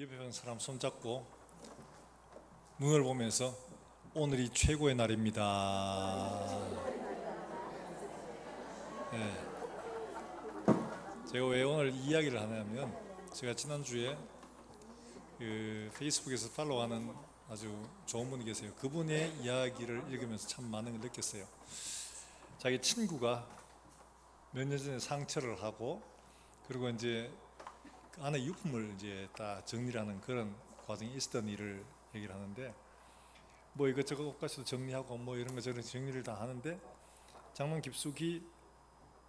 옆에 있는 사람 손잡고 눈을 보면서 오늘이 최고의 날입니다. 네. 제가 왜 오늘 이 이야기를 하냐면, 제가 지난주에 페이스북에서 팔로우하는 아주 좋은 분이 계세요. 그분의 이야기를 읽으면서 참 많은 걸 느꼈어요. 자기 친구가 몇 년 전에 상처를 하고, 그리고 이제 그 안에 유품을 이제 다 정리하는 그런 과정이 있었던 일을 얘기를 하는데, 뭐 이것저것 옷가지도 정리하고 뭐 이런 거 저런 정리를 다 하는데 장롱 깊숙이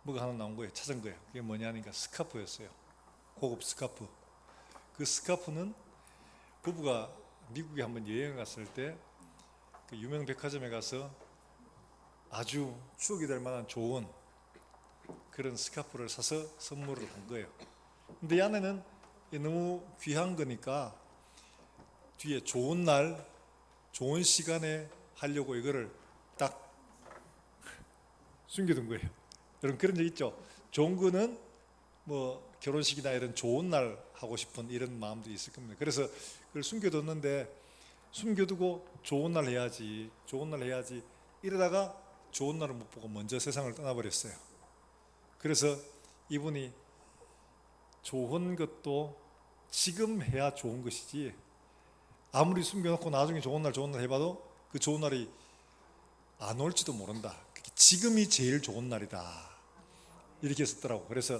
뭐가 하나 나온 거예요. 찾은 거예요. 그게 뭐냐니까 스카프였어요. 고급 스카프. 그 스카프는 부부가 미국에 한번 여행 갔을 때 그 유명 백화점에 가서 아주 추억이 될 만한 좋은 그런 스카프를 사서 선물을 한 거예요. 근데 이 안에는 너무 귀한 거니까 뒤에 좋은 날, 좋은 시간에 하려고 이거를 딱 숨겨둔 거예요. 여러분 그런 적 있죠? 좋은 거는 뭐 결혼식이나 이런 좋은 날 하고 싶은 이런 마음도 있을 겁니다. 그래서 그걸 숨겨뒀는데, 숨겨두고 좋은 날 해야지, 좋은 날 해야지 이러다가 좋은 날을 못 보고 먼저 세상을 떠나버렸어요. 그래서 이분이 좋은 것도 지금 해야 좋은 것이지, 아무리 숨겨놓고 나중에 좋은 날 해봐도 그 좋은 날이 안 올지도 모른다. 지금이 제일 좋은 날이다, 이렇게 썼더라고. 그래서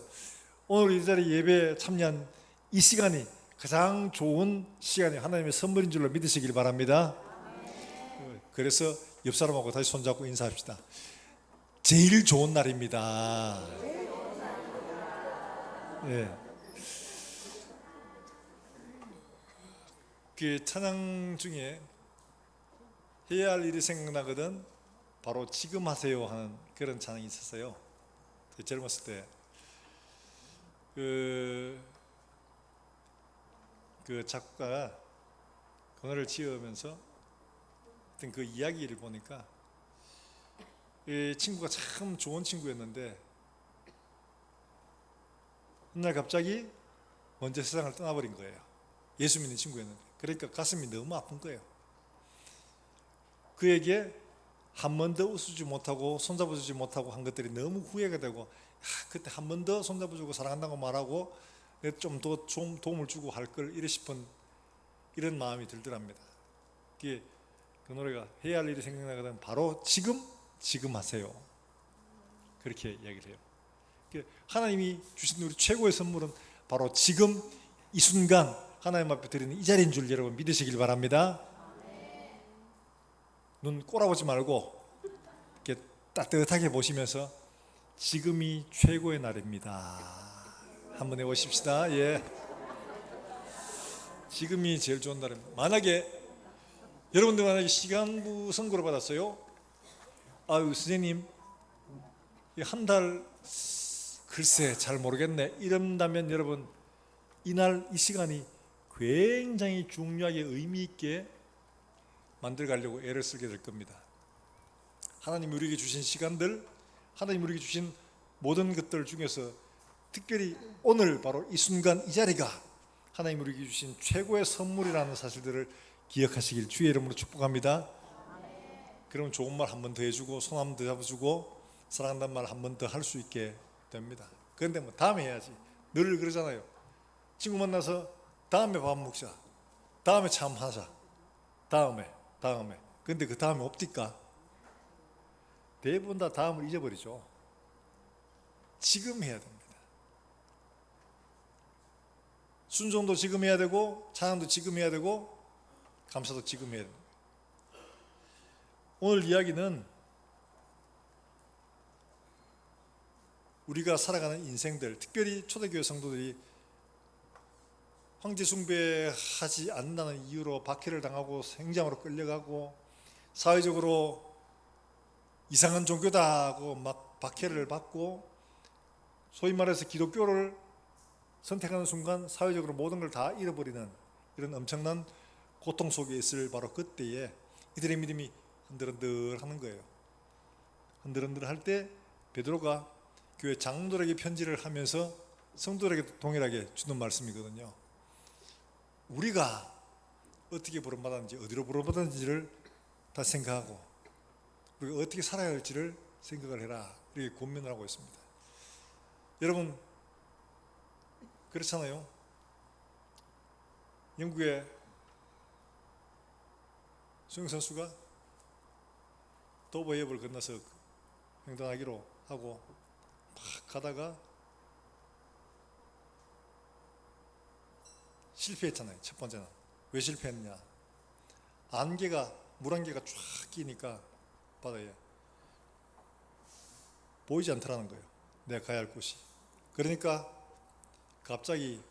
오늘 이 자리 예배 참여한 이 시간이 가장 좋은 시간이 하나님의 선물인 줄로 믿으시길 바랍니다. 그래서 옆 사람하고 다시 손잡고 인사합시다. 제일 좋은 날입니다. 예. 그 찬양 중에 해야 할 일이 생각나거든 바로 지금 하세요 하는 그런 찬양이 있었어요. 젊었을 때 그 작곡가가 그 노래를 지으면서 어떤 그 이야기를 보니까 이 친구가 참 좋은 친구였는데 어느 날 갑자기 먼저 세상을 떠나버린 거예요. 예수 믿는 친구였는데. 그러니까 가슴이 너무 아픈 거예요. 그에게 한 번 더 웃어주지 못하고 손잡아주지 못하고 한 것들이 너무 후회가 되고, 그때 한 번 더 손잡아주고 사랑한다고 말하고 좀 더 좀 도움을 주고 할 걸 이래 싶은 이런 마음이 들더랍니다. 그 노래가 해야 할 일이 생각나거든 바로 지금 하세요, 그렇게 이야기를 해요. 하나님이 주신 우리 최고의 선물은 바로 지금 이 순간 하나님 앞에 드리는 이 자리인 줄 여러분 믿으시길 바랍니다. 눈 꼬라보지 말고 이렇게 따뜻하게 보시면서 지금이 최고의 날입니다 한번 해보십시다. 예, 지금이 제일 좋은 날입니다. 여러분들 만약에 시간부 선고를 받았어요. 아유 선생님 한 달 글쎄 잘 모르겠네 이런다면 여러분 이날 이 시간이 굉장히 중요하게 의미 있게 만들어가려고 애를 쓰게 될 겁니다. 하나님 우리에게 주신 시간들, 하나님 우리에게 주신 모든 것들 중에서 특별히 오늘 바로 이 순간 이 자리가 하나님 우리에게 주신 최고의 선물이라는 사실들을 기억하시길 주의 이름으로 축복합니다. 그러면 좋은 말 한 번 더 해주고 손 한 번 더 잡아주고 사랑한다는 말 한 번 더 할 수 있게 됩니다. 그런데 뭐 다음에 해야지 늘 그러잖아요. 친구 만나서 다음에 밥 먹자, 다음에 참 하자, 다음에 근데 그 다음에 없디까? 대부분 다 다음을 잊어버리죠. 지금 해야 됩니다. 순종도 지금 해야 되고 찬양도 지금 해야 되고 감사도 지금 해야 됩니다. 오늘 이야기는 우리가 살아가는 인생들, 특별히 초대교회 성도들이 황제 숭배하지 않는다는 이유로 박해를 당하고 생장으로 끌려가고 사회적으로 이상한 종교다 하고 막 박해를 받고 소위 말해서 기독교를 선택하는 순간 사회적으로 모든 걸 다 잃어버리는 이런 엄청난 고통 속에 있을 바로 그때에 이들의 믿음이 흔들흔들 하는 거예요. 흔들흔들 할 때 베드로가 교회 장로들에게 편지를 하면서 성도들에게 동일하게 주는 말씀이거든요. 우리가 어떻게 부름받았는지, 어디로 부름받았는지를 다 생각하고 우리가 어떻게 살아야 할지를 생각을 해라, 이렇게 권면을 하고 있습니다. 여러분, 그렇잖아요. 영국의 수영선수가 도버 해협을 건너서 횡단하기로 하고 막 가다가 실패했잖아요. 첫 번째는 왜 실패했냐? 물안개가 쫙 끼니까 바다에 보이지 않더라는 거예요. 내가 가야 할 곳이. 그러니까 갑자기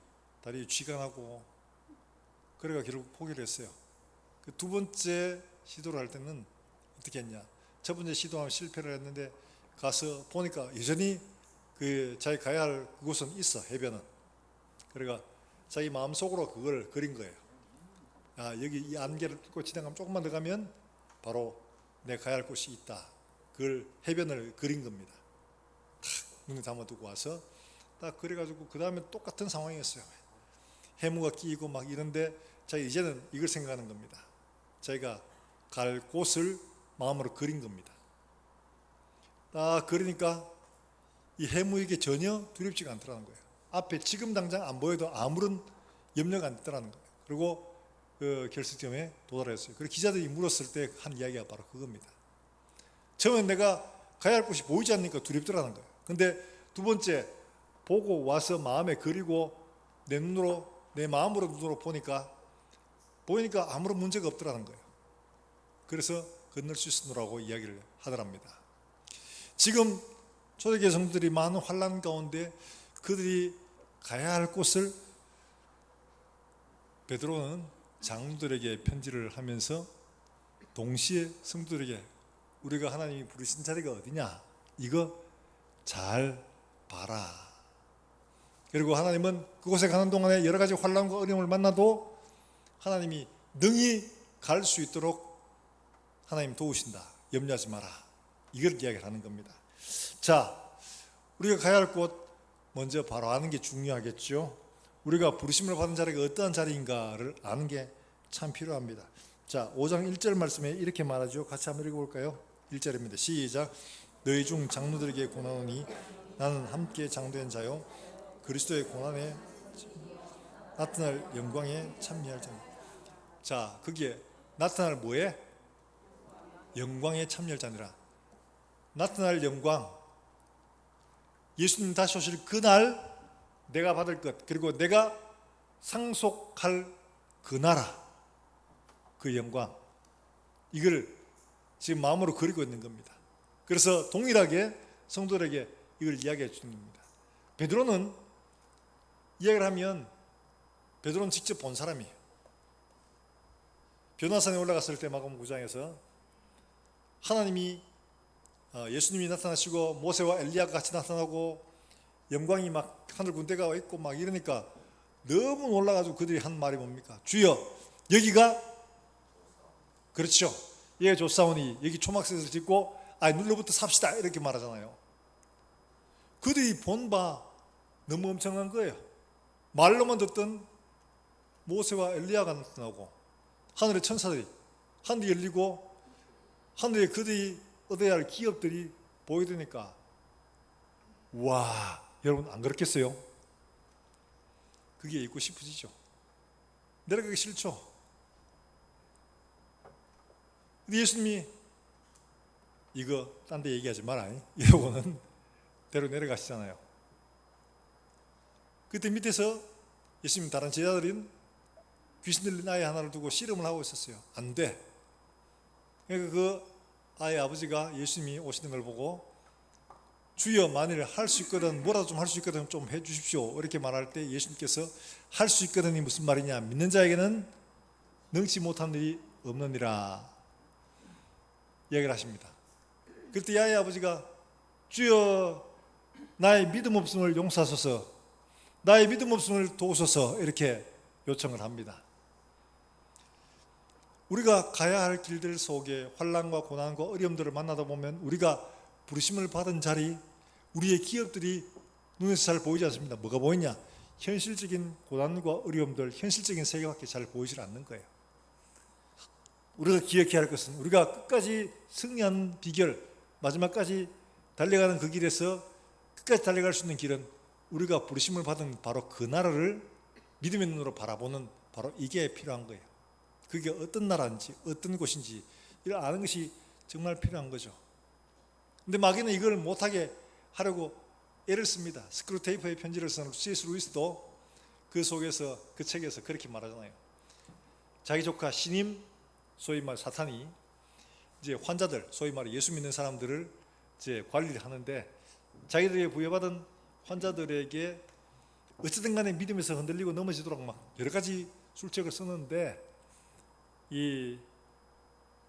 다리에 쥐가 나고, 그래가 결국 포기를 했어요. 그 두 번째 시도를 할 때는 어떻게 했냐? 첫 번째 시도하면 실패를 했는데 가서 보니까 여전히 그 자기 가야 할 그곳은 있어, 해변은. 그러니까 자기 마음속으로 그걸 그린 거예요. 아, 여기 이 안개를 뚫고 지나가면 조금만 더 가면 바로 내가 가야 할 곳이 있다. 그걸 해변을 그린 겁니다. 탁 눈에 담아두고 와서 딱 그래가지고 그 다음에 똑같은 상황이었어요. 해무가 끼고 막 이런데 자기 이제는 이걸 생각하는 겁니다. 자기가 갈 곳을 마음으로 그린 겁니다. 딱 그러니까 이 해무에게 전혀 두렵지가 않더라는 거예요. 앞에 지금 당장 안 보여도 아무런 염려가 안 있더라는 거예요. 그리고 그 결승점에 도달했어요. 그리고 기자들이 물었을 때 한 이야기가 바로 그겁니다. 처음엔 내가 가야 할 곳이 보이지 않으니까 두렵더라는 거예요. 근데 두 번째 보고 와서 마음에 그리고 내 마음으로 눈으로 보니까 아무런 문제가 없더라는 거예요. 그래서 건널 수 있으라고 이야기를 하더랍니다. 지금 초대교회 성도들이 많은 환난 가운데 그들이 가야 할 곳을 베드로는 장로들에게 편지를 하면서 동시에 성도들에게 우리가 하나님이 부르신 자리가 어디냐, 이거 잘 봐라. 그리고 하나님은 그곳에 가는 동안에 여러 가지 환난과 어려움을 만나도 하나님이 능히 갈 수 있도록 하나님 도우신다. 염려하지 마라. 이걸 이야기를 하는 겁니다. 자, 우리가 가야 할 곳 먼저 바로 아는 게 중요하겠죠. 우리가 부르심을 받은 자리가 어떠한 자리인가를 아는 게 참 필요합니다. 자, 5장 1절 말씀에 이렇게 말하죠. 같이 한번 읽어볼까요? 1절입니다. 시작. 너희 중 장로들에게 고나오니 나는 함께 장된 자요 그리스도의 고난에 나타날 영광에 참여할 자니. 자, 거기에 나타날 뭐에? 영광에 참여할 자니라. 나타날 영광, 예수님 다시 오실 그날 내가 받을 것, 그리고 내가 상속할 그 나라, 그 영광, 이걸 지금 마음으로 그리고 있는 겁니다. 그래서 동일하게 성도들에게 이걸 이야기해 주는 겁니다. 베드로는 이야기를 하면 베드로는 직접 본 사람이에요. 변화산에 올라갔을 때 마가복음 9장에서 하나님이 예수님이 나타나시고 모세와 엘리야가 같이 나타나고 영광이 막 하늘 군대가 있고 막 이러니까 너무 놀라가지고 그들이 한 말이 뭡니까? 주여, 여기가 그렇죠. 예, 좋사오니 여기 초막셋을 짓고 눌러붙어 삽시다, 이렇게 말하잖아요. 그들이 본 바 너무 엄청난 거예요. 말로만 듣던 모세와 엘리야가 나타나고 하늘의 천사들이, 하늘이 열리고 하늘에 그들이 얻어야 할 기업들이 보이더니까, 와, 여러분 안 그렇겠어요? 그게 있고 싶으시죠? 내려가기 싫죠? 근데 예수님이 이거 딴 데 얘기하지 마라, 이러고는 대로 내려가시잖아요. 그때 밑에서 예수님 다른 제자들은 귀신 들린 아이 하나를 두고 씨름을 하고 있었어요. 안 돼. 그러니까 그 아이 아버지가 예수님이 오시는 걸 보고 주여, 만일 할 수 있거든, 뭐라도 좀 할 수 있거든 좀 해주십시오, 이렇게 말할 때 예수님께서 할 수 있거든이 무슨 말이냐, 믿는 자에게는 능치 못한 일이 없느니라 이야기를 하십니다. 그때 이 아이 아버지가 주여, 나의 믿음 없음을 용서하소서, 나의 믿음 없음을 도우소서, 이렇게 요청을 합니다. 우리가 가야 할 길들 속에 환난과 고난과 어려움들을 만나다 보면 우리가 부르심을 받은 자리, 우리의 기업들이 눈에서 잘 보이지 않습니다. 뭐가 보이냐? 현실적인 고난과 어려움들, 현실적인 세계밖에 잘 보이질 않는 거예요. 우리가 기억해야 할 것은 우리가 끝까지 승리하는 비결, 마지막까지 달려가는 그 길에서 끝까지 달려갈 수 있는 길은 우리가 부르심을 받은 바로 그 나라를 믿음의 눈으로 바라보는 바로 이게 필요한 거예요. 그게 어떤 나라인지 어떤 곳인지 이걸 아는 것이 정말 필요한 거죠. 근데 마귀는 이걸 못하게 하려고 애를 씁니다. 스크루테이프의 편지를 쓴 C.S. 루이스도 그 속에서, 그 책에서 그렇게 말하잖아요. 자기 조카 신임, 소위 말 사탄이 이제 환자들, 소위 말 예수 믿는 사람들을 이제 관리를 하는데, 자기들에게 부여받은 환자들에게 어쨌든 간에 믿음에서 흔들리고 넘어지도록 막 여러 가지 술책을 쓰는데, 이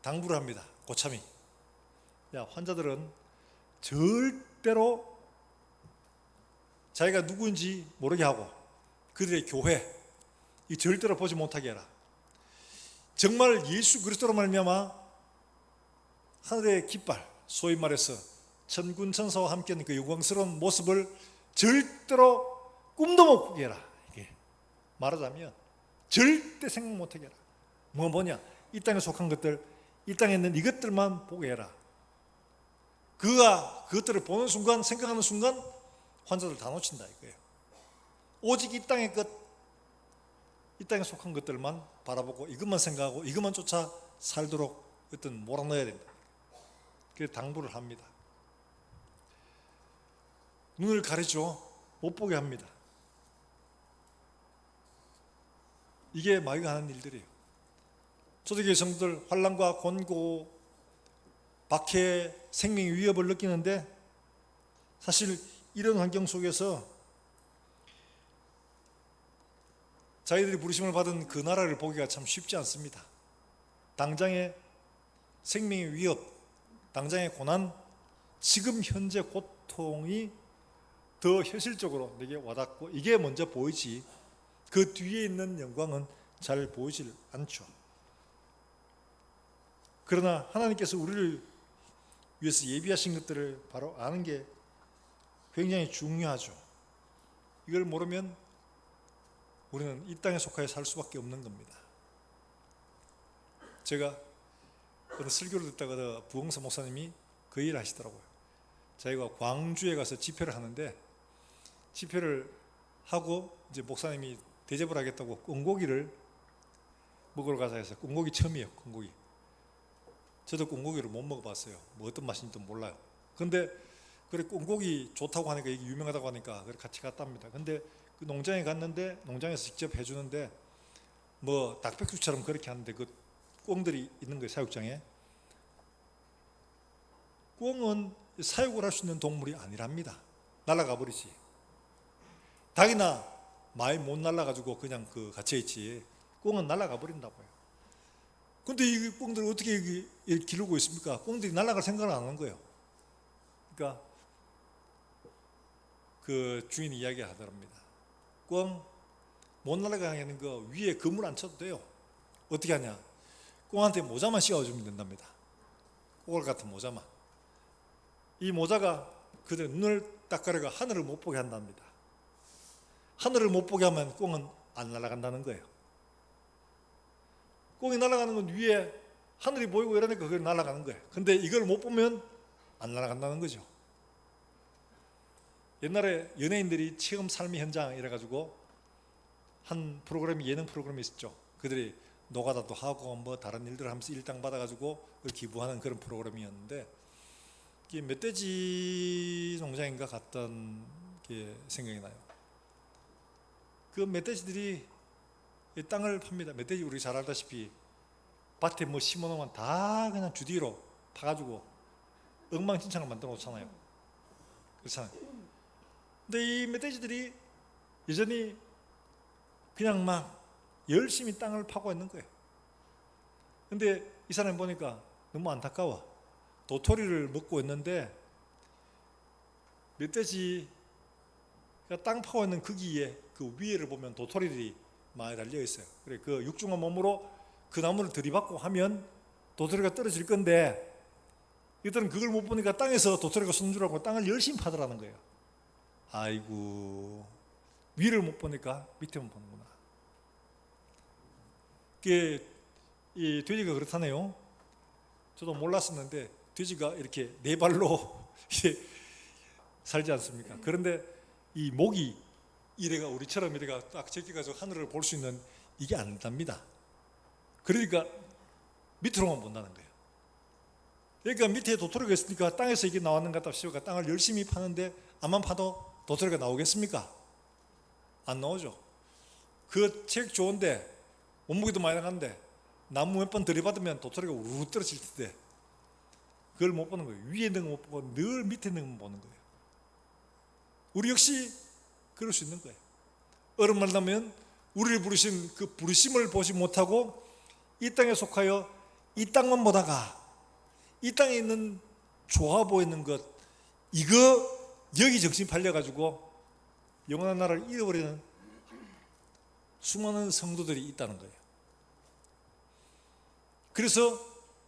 당부를 합니다. 고참이, 야, 환자들은 절대로 자기가 누구인지 모르게 하고 그들의 교회 이 절대로 보지 못하게 해라. 정말 예수 그리스도로 말미암아 하늘의 깃발, 소위 말해서 천군 천사와 함께하는 그 영광스러운 모습을 절대로 꿈도 못 꾸게 해라. 이게 말하자면 절대 생각 못하게 해라. 뭐냐? 이 땅에 속한 것들, 이 땅에 있는 이것들만 보게 해라. 그가 그것들을 보는 순간, 생각하는 순간 환자들 다 놓친다 이거예요. 오직 이 땅의 것, 이 땅에 속한 것들만 바라보고 이것만 생각하고 이것만 쫓아 살도록 어떤 몰아넣어야 된다. 그래서 당부를 합니다. 눈을 가리죠. 못 보게 합니다. 이게 마귀가 하는 일들이에요. 초대교회 성도들 환난과 곤고, 박해, 생명의 위협을 느끼는데 사실 이런 환경 속에서 자기들이 부르심을 받은 그 나라를 보기가 참 쉽지 않습니다. 당장의 생명의 위협, 당장의 고난, 지금 현재 고통이 더 현실적으로 내게 와닿고 이게 먼저 보이지 그 뒤에 있는 영광은 잘 보이질 않죠. 그러나 하나님께서 우리를 위해서 예비하신 것들을 바로 아는 게 굉장히 중요하죠. 이걸 모르면 우리는 이 땅에 속하여 살 수밖에 없는 겁니다. 제가 어느 설교를 듣다가 부흥사 목사님이 그 일을 하시더라고요. 자기가 광주에 가서 집회를 하는데 집회를 하고 이제 목사님이 대접을 하겠다고 꽁고기를 먹으러 가자 해서 꽁고기 처음이에요. 꽁고기. 저도 꽁고기를 못 먹어봤어요. 뭐 어떤 맛인지도 몰라요. 근데 그래 꽁고기 좋다고 하니까 이게 유명하다고 하니까 그래 같이 갔답니다. 근데 그 농장에 갔는데 농장에서 직접 해주는데 뭐 닭백숙처럼 그렇게 하는데 그 꽁들이 있는 거예요. 사육장에. 꽁은 사육을 할 수 있는 동물이 아니랍니다. 날아가 버리지. 닭이나 많이 못 날아가지고 그냥 그 갇혀있지. 꽁은 날아가 버린다고요. 근데 이 꽁들을 어떻게 기르고 있습니까? 꽁들이 날아갈 생각을 안 하는 거예요. 그러니까 그 주인이 이야기하더랍니다. 꽁 못 날아가게 하는 거 위에 그물 안 쳐도 돼요. 어떻게 하냐? 꽁한테 모자만 씌워주면 된답니다. 꼬걸 같은 모자만. 이 모자가 그들 눈을 딱 가려가 하늘을 못 보게 한답니다. 하늘을 못 보게 하면 꽁은 안 날아간다는 거예요. 꽁이 날아가는 건 위에 하늘이 보이고 이러니까 그걸 날아가는 거예요. 근데 이걸 못 보면 안 날아간다는 거죠. 옛날에 연예인들이 체험 삶의 현장 이래가지고 한 프로그램이 예능 프로그램이 있었죠. 그들이 노가다도 하고 뭐 다른 일들을 하면서 일당 받아가지고 기부하는 그런 프로그램이었는데 이게 멧돼지 농장인가 갔던 게 생각이 나요. 그 멧돼지들이 이 땅을 팝니다. 멧돼지 우리 잘 알다시피 밭에 뭐 심어놓으면 다 그냥 주뒤로 파가지고 엉망진창을 만들어 놓잖아요. 그렇잖아요. 근데 이 멧돼지들이 여전히 그냥 막 열심히 땅을 파고 있는 거예요. 근데 이 사람이 보니까 너무 안타까워. 도토리를 먹고 있는데 멧돼지가 땅 파고 있는 거기에 그 위에를 보면 도토리들이 많이 달려 있어요. 그래 그 육중한 몸으로 그 나무를 들이받고 하면 도토리가 떨어질 건데 이들은 그걸 못 보니까 땅에서 도토리가 솟는 줄 알고 땅을 열심히 파더라는 거예요. 아이고 위를 못 보니까 밑에만 보는구나. 그게 이 돼지가 그렇다네요. 저도 몰랐었는데 돼지가 이렇게 네 발로 살지 않습니까? 그런데 이 목이 이래가 우리처럼 이래가 딱 제껴가지고 하늘을 볼 수 있는 이게 안 답니다. 그러니까 밑으로만 본다는 거예요. 그러니까 밑에 도토리가 있으니까 땅에서 이게 나왔는 것 같다. 땅을 열심히 파는데 암만 파도 도토리가 나오겠습니까? 안 나오죠. 그 책 좋은데 몸무게도 많이 나가는데 나무 몇 번 들이받으면 도토리가 우르르 떨어질 텐데 그걸 못 보는 거예요. 위에 있는 거 못 보고 늘 밑에 있는 것만 보는 거예요. 우리 역시 그럴 수 있는 거예요. 어른 만나면 우리를 부르신 그 부르심을 보지 못하고 이 땅에 속하여 이 땅만 보다가 이 땅에 있는 좋아 보이는 것 이거 여기 정신 팔려가지고 영원한 나라를 잃어버리는 수많은 성도들이 있다는 거예요. 그래서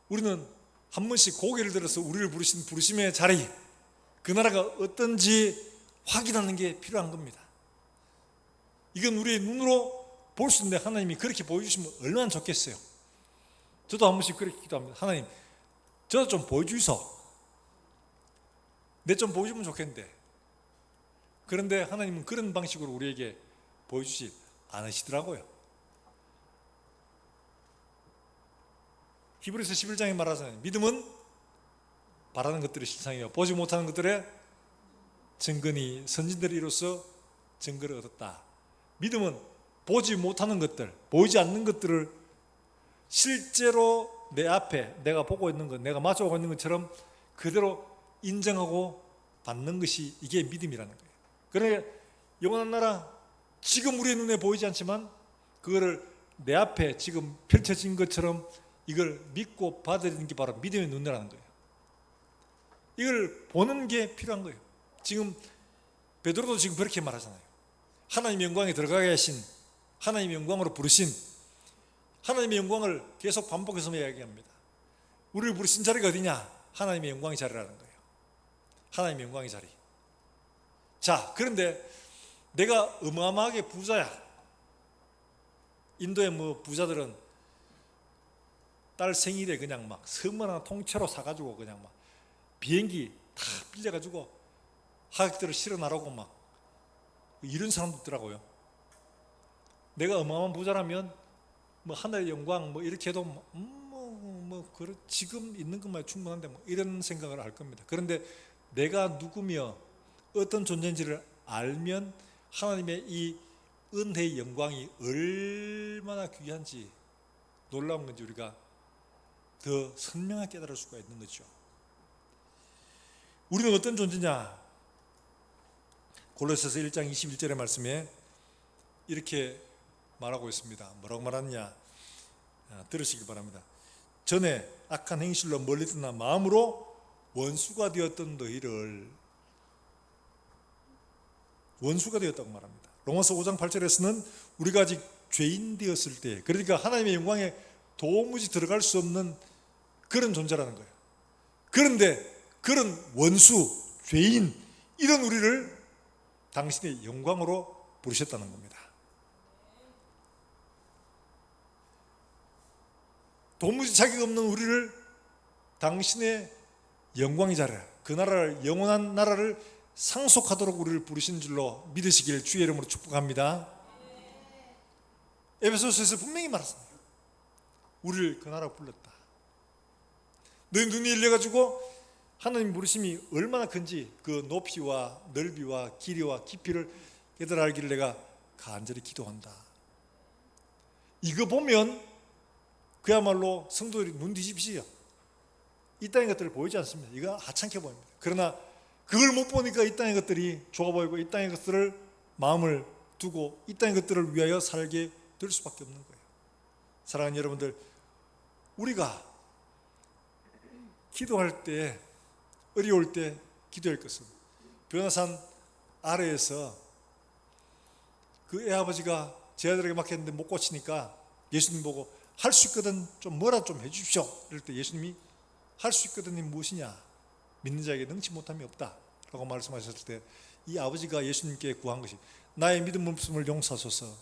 우리는 한 번씩 고개를 들어서 우리를 부르신 부르심의 자리 그 나라가 어떤지 확인하는 게 필요한 겁니다. 이건 우리의 눈으로 볼 수 있는데 하나님이 그렇게 보여주시면 얼마나 좋겠어요. 저도 한 번씩 그렇게 기도합니다. 하나님 저도 좀 보여주이소. 내 좀 보여주면 좋겠는데. 그런데 하나님은 그런 방식으로 우리에게 보여주지 않으시더라고요. 히브리서 11장에 말하잖아요. 믿음은 바라는 것들의 실상이요 보지 못하는 것들의 증거니 선진들이 이로써 증거를 얻었다. 믿음은 보지 못하는 것들, 보이지 않는 것들을 실제로 내 앞에 내가 보고 있는 것, 내가 마주하고 있는 것처럼 그대로 인정하고 받는 것이 이게 믿음이라는 거예요. 그러니까 영원한 나라 지금 우리의 눈에 보이지 않지만 그거를 내 앞에 지금 펼쳐진 것처럼 이걸 믿고 받아들이는 게 바로 믿음의 눈이라는 거예요. 이걸 보는 게 필요한 거예요. 지금 베드로도 지금 그렇게 말하잖아요. 하나님의 영광에 들어가 계신 하나님의 영광으로 부르신 하나님의 영광을 계속 반복해서 이야기합니다. 우리를 부르신 자리가 어디냐? 하나님의 영광의 자리라는 거예요. 하나님의 영광의 자리. 자, 그런데 내가 어마어마하게 부자야. 인도의 부자들은 딸 생일에 그냥 막 선물 하나 통째로 사가지고 그냥 막 비행기 다 빌려가지고 하객들을 실어 나르고 막 이런 사람도 있더라고요. 내가 어마어마한 부자라면 하늘의 영광 이렇게 해도 지금 있는 것만 충분한데 이런 생각을 할 겁니다. 그런데 내가 누구며 어떤 존재인지를 알면 하나님의 이 은혜의 영광이 얼마나 귀한지 놀라운 건지 우리가 더 선명하게 깨달을 수가 있는 거죠. 우리는 어떤 존재냐? 골로새서 1장 21절의 말씀에 이렇게 말하고 있습니다. 뭐라고 말하느냐? 들으시기 바랍니다. 전에 악한 행실로 멀리 떠나 마음으로 원수가 되었던 너희를 원수가 되었다고 말합니다. 로마서 5장 8절에서는 우리가 아직 죄인 되었을 때, 그러니까 하나님의 영광에 도무지 들어갈 수 없는 그런 존재라는 거예요. 그런데 그런 원수, 죄인 이런 우리를 당신의 영광으로 부르셨다는 겁니다. 도무지 자격 없는 우리를 당신의 영광의 자리, 그 나라를 영원한 나라를 상속하도록 우리를 부르신 줄로 믿으시길 주의 이름으로 축복합니다. 에베소서에서 분명히 말했습니다. 우리를 그 나라로 불렀다. 너희 눈이 열려가지고 하나님 부르심이 얼마나 큰지 그 높이와 넓이와 길이와 깊이를 깨달아 알기를 내가 간절히 기도한다. 이거 보면 그야말로 성도들이 눈 뒤집시죠. 이 땅의 것들을 보이지 않습니다. 이거 하찮게 보입니다. 그러나 그걸 못 보니까 이 땅의 것들이 좋아 보이고 이 땅의 것들을 마음을 두고 이 땅의 것들을 위하여 살게 될 수밖에 없는 거예요. 사랑하는 여러분들, 우리가 기도할 때 어려울 때 기도할 것은 변화산 아래에서 그 애아버지가 제 아들에게 맡겼는데 못 고치니까 예수님 보고 할 수 있거든 좀 뭐라 좀 해주십시오. 이럴 때 예수님이 할 수 있거든이 무엇이냐? 믿는 자에게 능치 못함이 없다 라고 말씀하셨을 때 이 아버지가 예수님께 구한 것이 나의 믿음 없음을 용서하소서,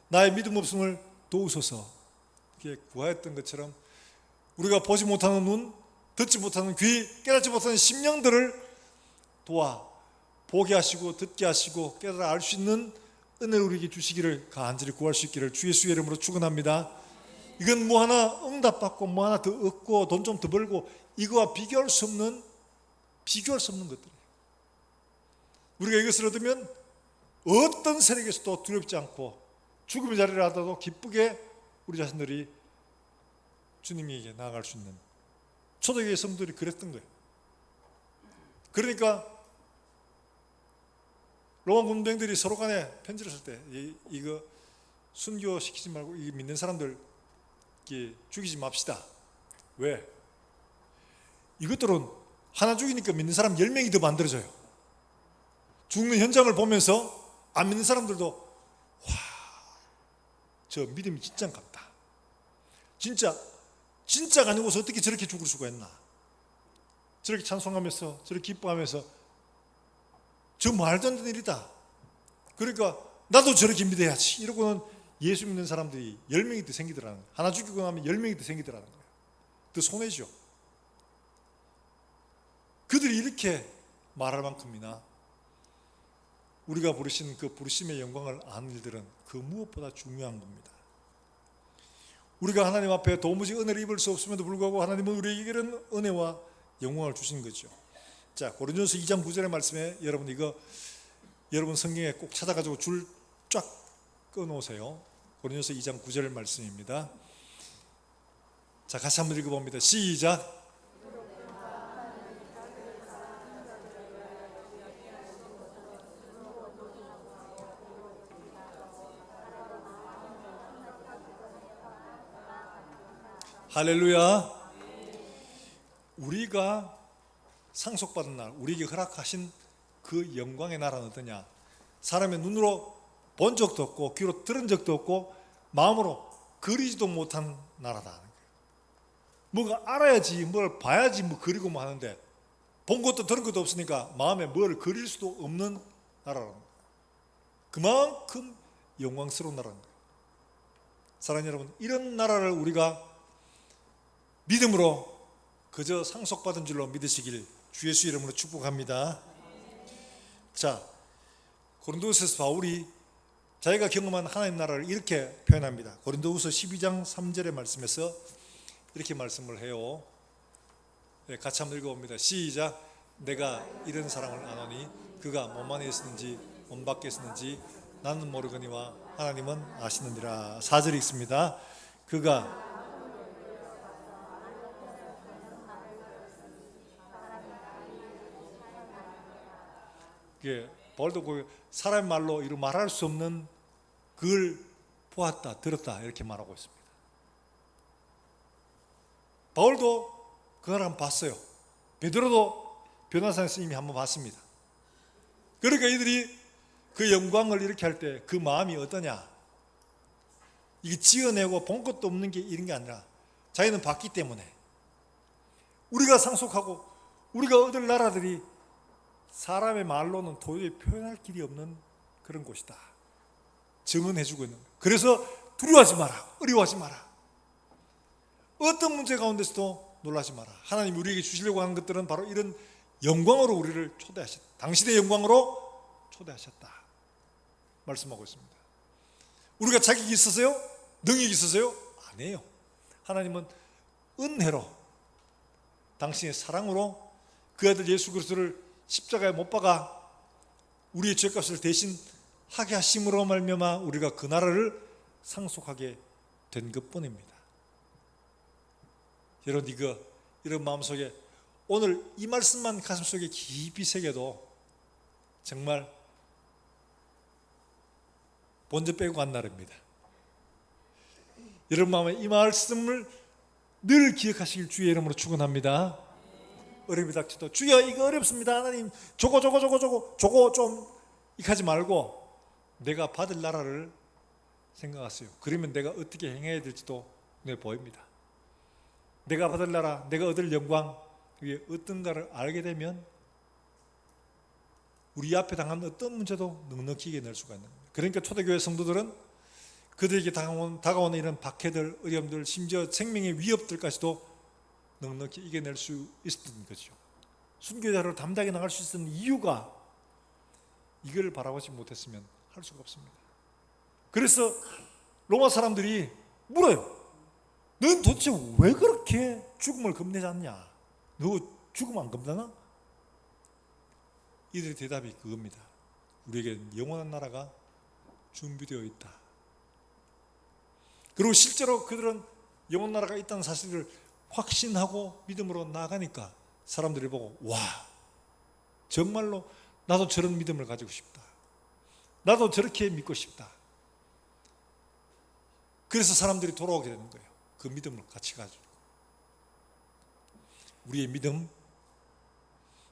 나의 믿음 없음을 도우소서, 이렇게 구하였던 것처럼 우리가 보지 못하는 눈, 듣지 못하는 귀, 깨닫지 못하는 심령들을 도와 보게 하시고 듣게 하시고 깨달아 알 수 있는 은혜를 우리에게 주시기를 간절히 구할 수 있기를 주 예수의 이름으로 축원합니다. 이건 뭐 하나 응답받고 뭐 하나 더 얻고 돈 좀 더 벌고 이거와 비교할 수 없는 것들이에요. 우리가 이것을 얻으면 어떤 세력에서도 두렵지 않고 죽음의 자리를 하더라도 기쁘게 우리 자신들이 주님에게 나아갈 수 있는, 초대교회 성도들이 그랬던 거예요. 그러니까 로마 군병들이 서로 간에 편지를 쓸 때 이거 순교시키지 말고 이 믿는 사람들 죽이지 맙시다. 왜? 이것들은 하나 죽이니까 믿는 사람 10명이 더 만들어져요. 죽는 현장을 보면서 안 믿는 사람들도 와, 저 믿음이 진짜인가 보다. 진짜가 아니고서 어떻게 저렇게 죽을 수가 있나. 저렇게 찬송하면서 저렇게 기뻐하면서 저 말도 안 되는 일이다. 그러니까 나도 저렇게 믿어야지. 이러고는 예수 믿는 사람들이 10명이 더 생기더라는 거예요. 하나 죽이고 나면 10명이 더 생기더라는 거예요. 더 손해죠. 그들이 이렇게 말할 만큼이나 우리가 부르신 그 부르심의 영광을 아는 일들은 그 무엇보다 중요한 겁니다. 우리가 하나님 앞에 도무지 은혜를 입을 수 없음에도 불구하고 하나님은 우리에게 이런 은혜와 영광을 주신 거죠. 자, 고린도전서 2장 9절의 말씀에 여러분 성경에 꼭 찾아가지고 줄 쫙 끊어오세요. 고린도전서 2장 9절 말씀입니다. 자, 같이 한번 읽어봅니다. 시작. 할렐루야. 우리가 상속받은 날, 우리에게 허락하신 그 영광의 나라는 어떠냐? 사람의 눈으로 본 적도 없고 귀로 들은 적도 없고 마음으로 그리지도 못한 나라다. 뭔가 알아야지, 뭘 봐야지 뭐 그리고 뭐 하는데 본 것도 들은 것도 없으니까 마음에 뭘 그릴 수도 없는 나라라는 거예요. 그만큼 영광스러운 나라인 거예요. 사랑하는 여러분, 이런 나라를 우리가 믿음으로 그저 상속받은 줄로 믿으시길 주 예수 이름으로 축복합니다. 자, 고린도후서에서 바울이 자기가 경험한 하나님 나라를 이렇게 표현합니다. 고린도후서 12장 3절의 말씀에서 이렇게 말씀을 해요. 네, 같이 한번 읽어봅니다. 시작. 내가 이런 사랑을 아노니 그가 몸 안에 있었는지 몸 밖에 있었는지 나는 모르거니와 하나님은 아시느니라. 4절이 있습니다. 그가 바울도 사람의 말로 이루 말할 수 없는 그걸 보았다, 들었다 이렇게 말하고 있습니다. 바울도 그걸 한번 봤어요. 베드로도 변화산에서 이미 한번 봤습니다. 그러니까 이들이 그 영광을 이렇게 할 때 그 마음이 어떠냐? 이게 지어내고 본 것도 없는 게 이런 게 아니라 자기는 봤기 때문에 우리가 상속하고 우리가 얻을 나라들이 사람의 말로는 도저히 표현할 길이 없는 그런 곳이다. 증언해주고 있는 거예요. 그래서 두려워하지 마라. 어려워하지 마라. 어떤 문제 가운데서도 놀라지 마라. 하나님이 우리에게 주시려고 하는 것들은 바로 이런 영광으로 우리를 초대하셨다. 당신의 영광으로 초대하셨다. 말씀하고 있습니다. 우리가 자격이 있어서요? 능력이 있어서요? 아니에요. 하나님은 은혜로 당신의 사랑으로 그 아들 예수 그리스도를 십자가에 못 박아 우리의 죄값을 대신 하게 하심으로 말미암아 우리가 그 나라를 상속하게 된 것뿐입니다. 여러분, 이런 마음속에 오늘 이 말씀만 가슴속에 깊이 새겨도 정말 본전 빼고 간 날입니다. 여러분 마음에 이 말씀을 늘 기억하시길 주의 이름으로 축원합니다. 어려움이 닥쳐도 주여 이거 어렵습니다. 하나님 저거 좀 이렇게 하지 말고 내가 받을 나라를 생각하세요. 그러면 내가 어떻게 행해야 될지도 눈에 보입니다. 내가 받을 나라, 내가 얻을 영광, 이게 어떤가를 알게 되면 우리 앞에 당한 어떤 문제도 넉넉히 이겨낼 수가 있는 겁니다. 그러니까 초대교회 성도들은 그들에게 다가오는 이런 박해들, 어려움들, 심지어 생명의 위협들까지도 넉넉히 이겨낼 수 있었던 거죠. 순교자로 담대하게 나갈 수 있었던 이유가 이걸 바라보지 못했으면 할 수가 없습니다. 그래서 로마 사람들이 물어요. 너는 도대체 왜 그렇게 죽음을 겁내지 않냐? 너 죽음 안 겁나나? 이들의 대답이 그겁니다. 우리에게 영원한 나라가 준비되어 있다. 그리고 실제로 그들은 영원한 나라가 있다는 사실을 확신하고 믿음으로 나아가니까 사람들이 보고 와, 정말로 나도 저런 믿음을 가지고 싶다. 나도 저렇게 믿고 싶다. 그래서 사람들이 돌아오게 되는 거예요. 그 믿음을 같이 가지고. 우리의 믿음,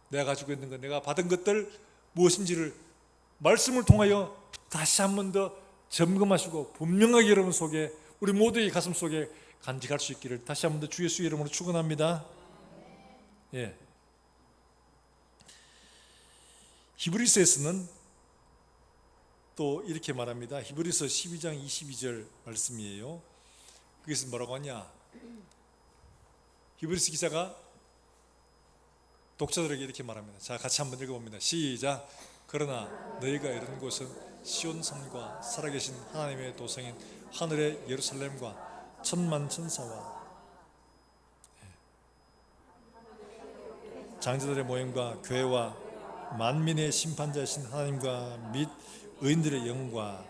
내가 가지고 있는 것, 내가 받은 것들 무엇인지를 말씀을 통하여 다시 한 번 더 점검하시고 분명하게 여러분 속에, 우리 모두의 가슴 속에 간직할 수 있기를 다시 한 번 더 주 예수 이름으로 축원합니다. 예. 히브리서에서는 또 이렇게 말합니다. 히브리서 12장 22절 말씀이에요. 거기서 뭐라고 하냐? 히브리서 기자가 독자들에게 이렇게 말합니다. 자, 같이 한번 읽어봅니다. 시작. 그러나 너희가 이른 곳은 시온산과 살아계신 하나님의 도성인 하늘의 예루살렘과 천만 천사와 장자들의 모임과 교회와 만민의 심판자이신 하나님과 및 의인들의 영과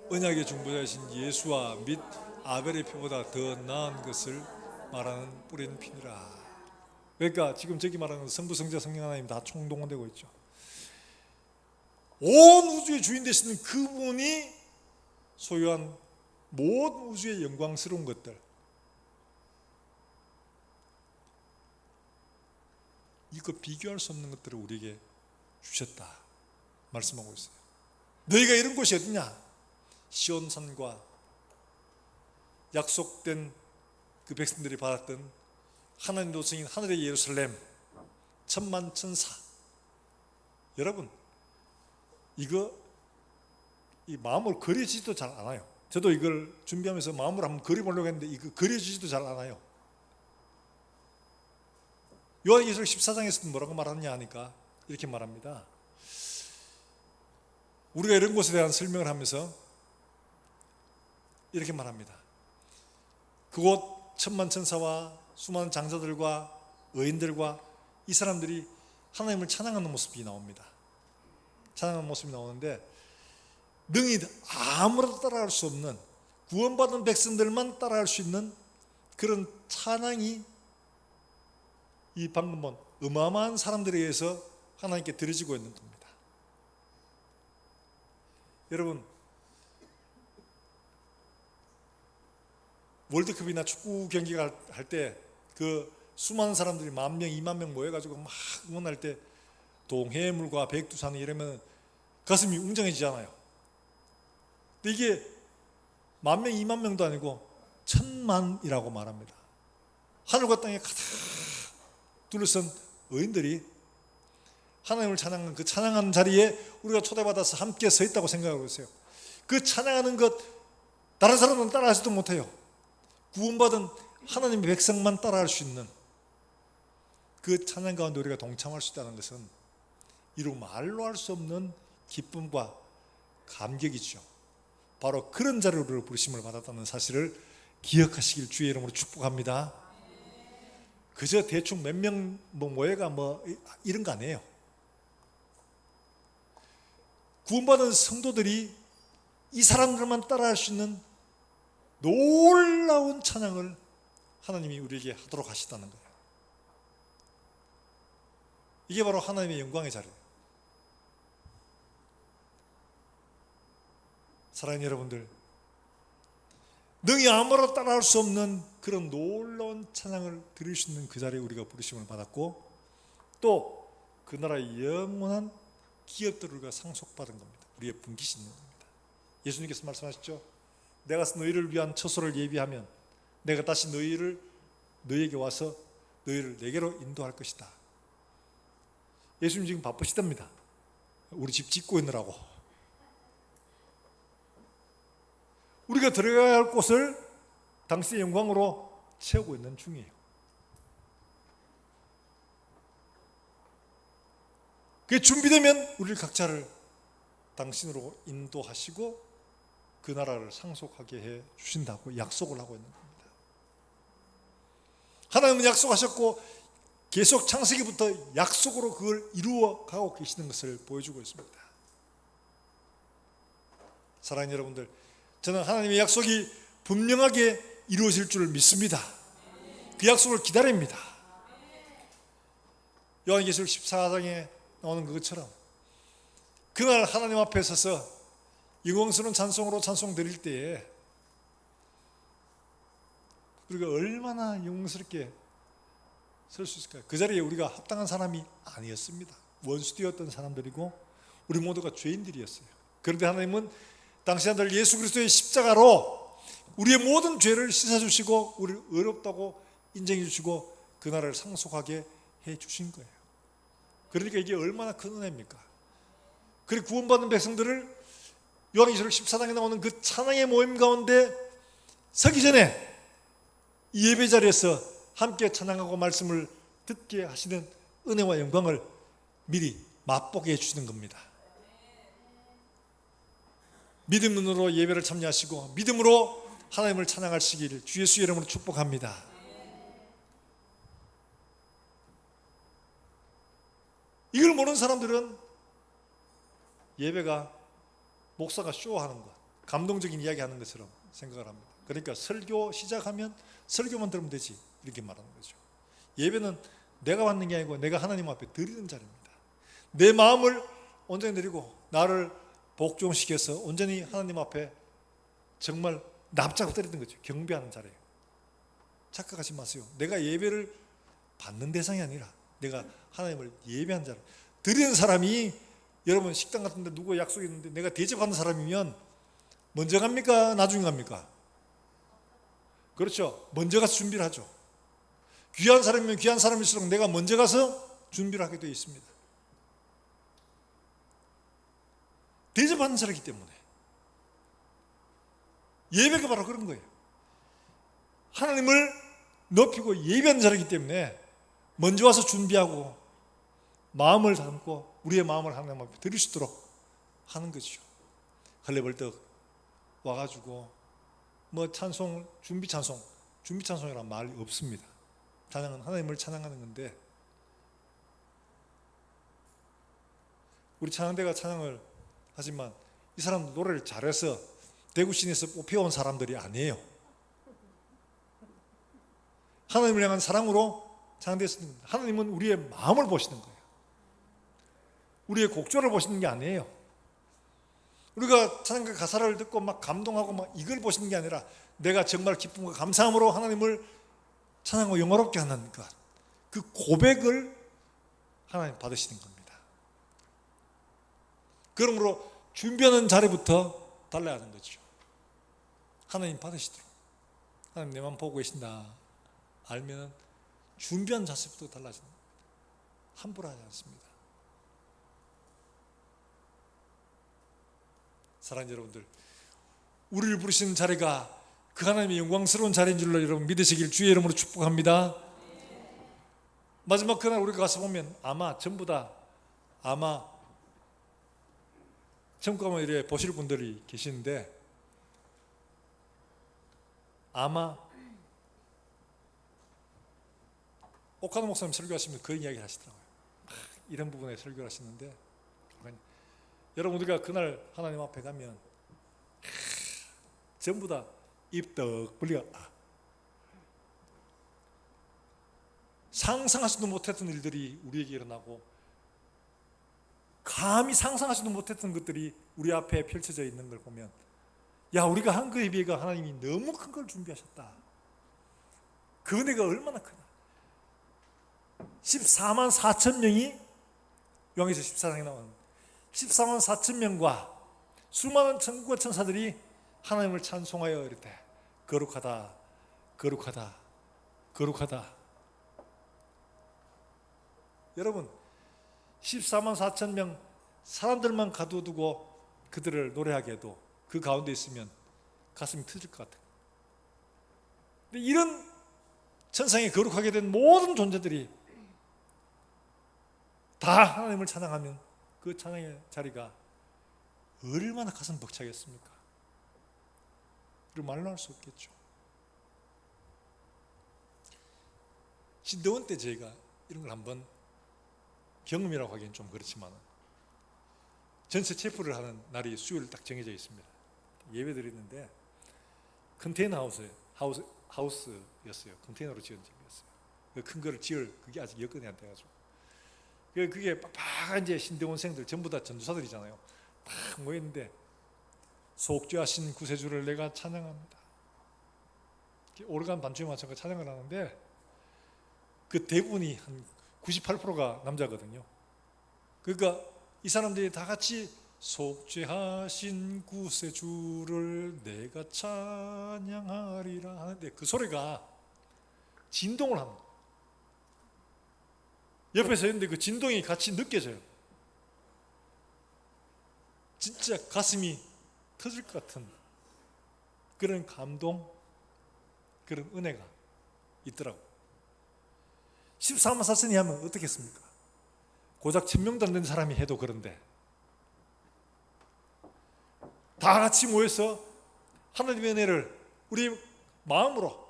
언약의 중보자이신 예수와 및 아벨의 피보다 더 나은 것을 말하는 뿌린 피니라. 그러니까 지금 저기 말하는 성부, 성자, 성령 하나님 다 총동원되고 있죠. 온 우주의 주인 되시는 그분이 소유한 모든 우주의 영광스러운 것들, 이거 비교할 수 없는 것들을 우리에게 주셨다 말씀하고 있어요. 너희가 이런 곳이 어디냐? 시온산과 약속된 그 백성들이 받았던 하나님 도성인 하늘의 예루살렘, 천만 천사. 여러분, 이거 이 마음으로 그려지지도 잘 않아요. 저도 이걸 준비하면서 마음으로 한번 그려보려고 했는데 이거 그려지지도 잘 않아요. 요한계시록 14장에서는 뭐라고 말하느냐 하니까 이렇게 말합니다. 우리가 이런 곳에 대한 설명을 하면서 이렇게 말합니다. 그곳 천만 천사와 수많은 장자들과 의인들과 이 사람들이 하나님을 찬양하는 모습이 나옵니다. 찬양하는 모습이 나오는데 능히 아무라도 따라할 수 없는, 구원받은 백성들만 따라할 수 있는 그런 찬양이 이 방금 본 어마어마한 사람들에 의해서 하나님께 드려지고 있는 겁니다. 여러분, 월드컵이나 축구 경기가 할 때 그 수많은 사람들이 10,000명, 20,000명 모여가지고 막 응원할 때 동해물과 백두산이 이러면 가슴이 웅장해지잖아요. 근데 이게 10,000명, 20,000명도 아니고 1,000,000이라고 말합니다. 하늘과 땅에 가득 둘러선 의인들이 하나님을 찬양하는 그 찬양하는 자리에 우리가 초대받아서 함께 서 있다고 생각하고 있어요. 그 찬양하는 것 다른 사람은 따라하지도 못해요. 구원받은 하나님의 백성만 따라할 수 있는 그 찬양 가운데 우리가 동참할 수 있다는 것은 이루 말로 할 수 없는 기쁨과 감격이죠. 바로 그런 자리로 우리를 부르심을 받았다는 사실을 기억하시길 주의 이름으로 축복합니다. 그저 대충 몇 명 모여가 이런 거 아니에요. 구원받은 성도들이 이 사람들만 따라할 수 있는 놀라운 찬양을 하나님이 우리에게 하도록 하시다는 거예요. 이게 바로 하나님의 영광의 자리예요. 사랑하는 여러분들, 능히 아무나 따라할 수 없는 그런 놀라운 찬양을 드릴 수 있는 그 자리에 우리가 부르심을 받았고, 또 그 나라의 영원한 기업들을 우리가 상속받은 겁니다. 우리의 분깃이 있는 겁니다. 예수님께서 말씀하셨죠. 내가 너희를 위한 처소를 예비하면 내가 다시 너희에게 와서 너희를 내게로 인도할 것이다. 예수님 지금 바쁘시답니다. 우리 집 짓고 있느라고. 우리가 들어가야 할 곳을 당신의 영광으로 채우고 있는 중이에요. 그게 준비되면 우리 각자를 당신으로 인도하시고 그 나라를 상속하게 해 주신다고 약속을 하고 있는 겁니다. 하나님은 약속하셨고 계속 창세기부터 약속으로 그걸 이루어가고 계시는 것을 보여주고 있습니다. 사랑하는 여러분들, 저는 하나님의 약속이 분명하게 이루어질 줄 믿습니다. 그 약속을 기다립니다. 요한계시록 14장에 나오는 그것처럼 그날 하나님 앞에 서서 영광스러운 찬송으로 찬송 드릴 때에 우리가 얼마나 영광스럽게 설 수 있을까요? 그 자리에 우리가 합당한 사람이 아니었습니다. 원수되었던 사람들이고 우리 모두가 죄인들이었어요. 그런데 하나님은 당신 아들 예수 그리스도의 십자가로 우리의 모든 죄를 씻어주시고 우리를 의롭다고 인정해 주시고 그 나라를 상속하게 해 주신 거예요. 그러니까 이게 얼마나 큰 은혜입니까? 그리고 구원받은 백성들을 요한계시록 14장에 나오는 그 찬양의 모임 가운데 서기 전에 이 예배 자리에서 함께 찬양하고 말씀을 듣게 하시는 은혜와 영광을 미리 맛보게 해주시는 겁니다. 믿음으로 예배를 참여하시고 믿음으로 하나님을 찬양하시기를 주 예수의 이름으로 축복합니다. 이걸 모르는 사람들은 예배가 목사가 쇼하는 것, 감동적인 이야기 하는 것처럼 생각을 합니다. 그러니까 설교 시작하면 설교만 들으면 되지 이렇게 말하는 거죠. 예배는 내가 받는 게 아니고 내가 하나님 앞에 드리는 자리입니다. 내 마음을 온전히 드리고 나를 복종시켜서 온전히 하나님 앞에 정말 납작 엎드리는 거죠. 경배하는 자리예요. 착각하지 마세요. 내가 예배를 받는 대상이 아니라 내가 하나님을 예배한 자로 드리는 사람이, 여러분 식당 같은 데 누구 약속이 있는데 내가 대접하는 사람이면 먼저 갑니까? 나중에 갑니까? 그렇죠. 먼저 가서 준비를 하죠. 귀한 사람이면 귀한 사람일수록 내가 먼저 가서 준비를 하게 되어 있습니다. 대접하는 자리이기 때문에. 예배가 바로 그런 거예요. 하나님을 높이고 예배하는 자리이기 때문에 먼저 와서 준비하고 마음을 담고 우리의 마음을 하나님 앞에 드릴 수 있도록 하는 거죠. 헐레벌떡 와가지고 뭐 찬송, 준비 찬송이란 말이 없습니다. 찬양은 하나님을 찬양하는 건데 우리 찬양대가 찬양을 하지만 이 사람들 노래를 잘해서 대구 시내에서 뽑혀온 사람들이 아니에요. 하나님을 향한 사랑으로 찬양되었습니다. 하나님은 우리의 마음을 보시는 거예요. 우리의 곡조를 보시는 게 아니에요. 우리가 찬양가 가사를 듣고 막 감동하고 막 이걸 보시는 게 아니라 내가 정말 기쁨과 감사함으로 하나님을 찬양하고 영화롭게 하는 것, 그 고백을 하나님 받으시는 겁니다. 그러므로 준비하는 자리부터 달라야 하는 거죠. 하나님 받으시도록. 하나님 내만 보고 계신다 알면 준비한 자세부터 달라지는 겁니다. 함부로 하지 않습니다. 사랑하는 여러분들, 우리를 부르시는 자리가 그 하나님의 영광스러운 자리인 줄로 여러분 믿으시길 주의 이름으로 축복합니다. 마지막 그날 우리가 가서 보면 아마 전부 다 천국 가면 이래 보실 분들이 계시는데 아마 오카노 목사님 설교하시면 그런 이야기를 하시더라고요. 이런 부분에 설교를 하시는데 여러분 우리가 그날 하나님 앞에 가면 전부 다 입 떡 벌리가 상상하지도 못했던 일들이 우리에게 일어나고 감히 상상하지도 못했던 것들이 우리 앞에 펼쳐져 있는 걸 보면 야 우리가 한 거에 비해 하나님이 너무 큰 걸 준비하셨다. 그 은혜가 얼마나 크다. 14만 4천 명이 요한계시록 14장에 나오는 14만 4천 명과 수많은 천국과 천사들이 하나님을 찬송하여 이르되 거룩하다 거룩하다 거룩하다. 여러분 14만 4천 명 사람들만 가둬두고 그들을 노래하게 해도 그 가운데 있으면 가슴이 터질 것 같아요. 근데 이런 천상에 거룩하게 된 모든 존재들이 다 하나님을 찬양하면 그 찬양의 자리가 얼마나 가슴 벅차겠습니까? 그리고 말로 할 수 없겠죠. 신대원 때 저희가 이런 걸 한번 경험이라고 하기엔 좀 그렇지만 전체 체프를 하는 날이 수요일 딱 정해져 있습니다. 예배 드리는데 컨테이너 하우스였어요. 컨테이너로 지은 집이었어요. 큰 거를 지을 그게 아직 여건이 안 돼가지고 그게 빡빡한 이제 신대원생들 전부 다 전도사들이잖아요. 딱 모였는데 속죄하신 구세주를 내가 찬양합니다. 오르간 반주에 맞춰서 찬양을 하는데 그 대부분이 한 98%가 남자거든요. 그러니까 이 사람들이 다 같이 속죄하신 구세주를 내가 찬양하리라 하는데 그 소리가 진동을 하는 거예요. 옆에서 있는데 그 진동이 같이 느껴져요. 진짜 가슴이 터질 것 같은 그런 감동, 그런 은혜가 있더라고요. 14만 4천이 하면 어떻겠습니까? 고작 1000명도 안 된 사람이 해도 그런데 다 같이 모여서 하나님의 은혜를 우리 마음으로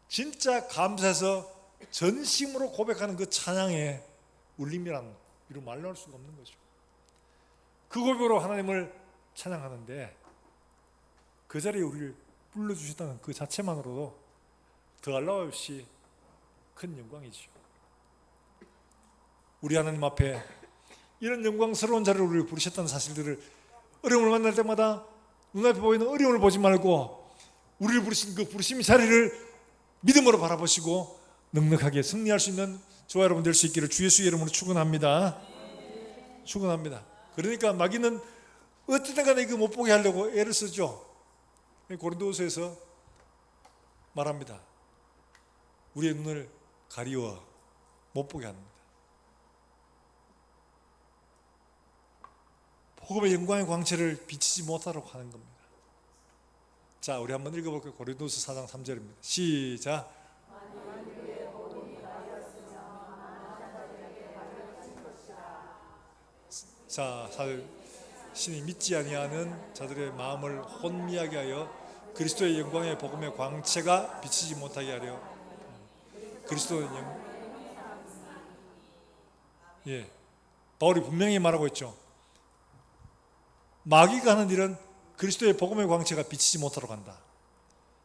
진짜 감사해서 전심으로 고백하는 그 찬양의 울림이란 이루 말로 할 수가 없는 거죠. 그 고백으로 하나님을 찬양하는데 그 자리에 우리를 불러주셨다는 그 자체만으로도 더할 나위 없이 큰 영광이죠. 우리 하나님 앞에 이런 영광스러운 자리를 우리를 부르셨다는 사실들을 어려움을 만날 때마다 눈앞에 보이는 어려움을 보지 말고 우리를 부르신 그 부르심의 자리를 믿음으로 바라보시고 넉넉하게 승리할 수 있는 저와 여러분 될 수 있기를 주 예수의 이름으로 축원합니다. 축원합니다. 그러니까 마귀는 어쨌든 간에 이거 못 보게 하려고 애를 쓰죠. 고린도후서에서 말합니다. 우리의 눈을 가리워 못 보게 합니다. 복음의 영광의 광채를 비치지 못하도록 하는 겁니다. 자, 우리 한번 읽어볼까요? 고린도서 4장 3절입니다. 시작. 자, 신이 믿지 아니하는 자들의 마음을 혼미하게 하여 그리스도의 영광의 복음의 광채가 비치지 못하게 하려. 그리스도의 바울이 분명히 말하고 있죠. 마귀가 하는 일은 그리스도의 복음의 광채가 비치지 못하도록 한다.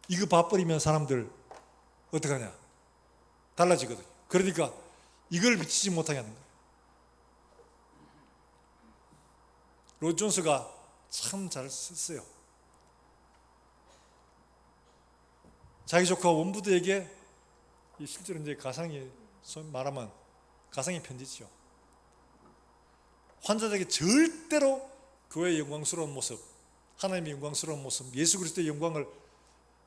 이거 봐버리면 사람들 어떡하냐? 달라지거든요. 그러니까 이걸 비치지 못하게 하는 거예요. 로이 존스가 참 잘 썼어요. 자기 조카 원부드에게 실제로 이제 가상이 말하면 가상의 편지죠. 환자들에게 절대로 교회의 영광스러운 모습, 하나님의 영광스러운 모습, 예수 그리스도의 영광을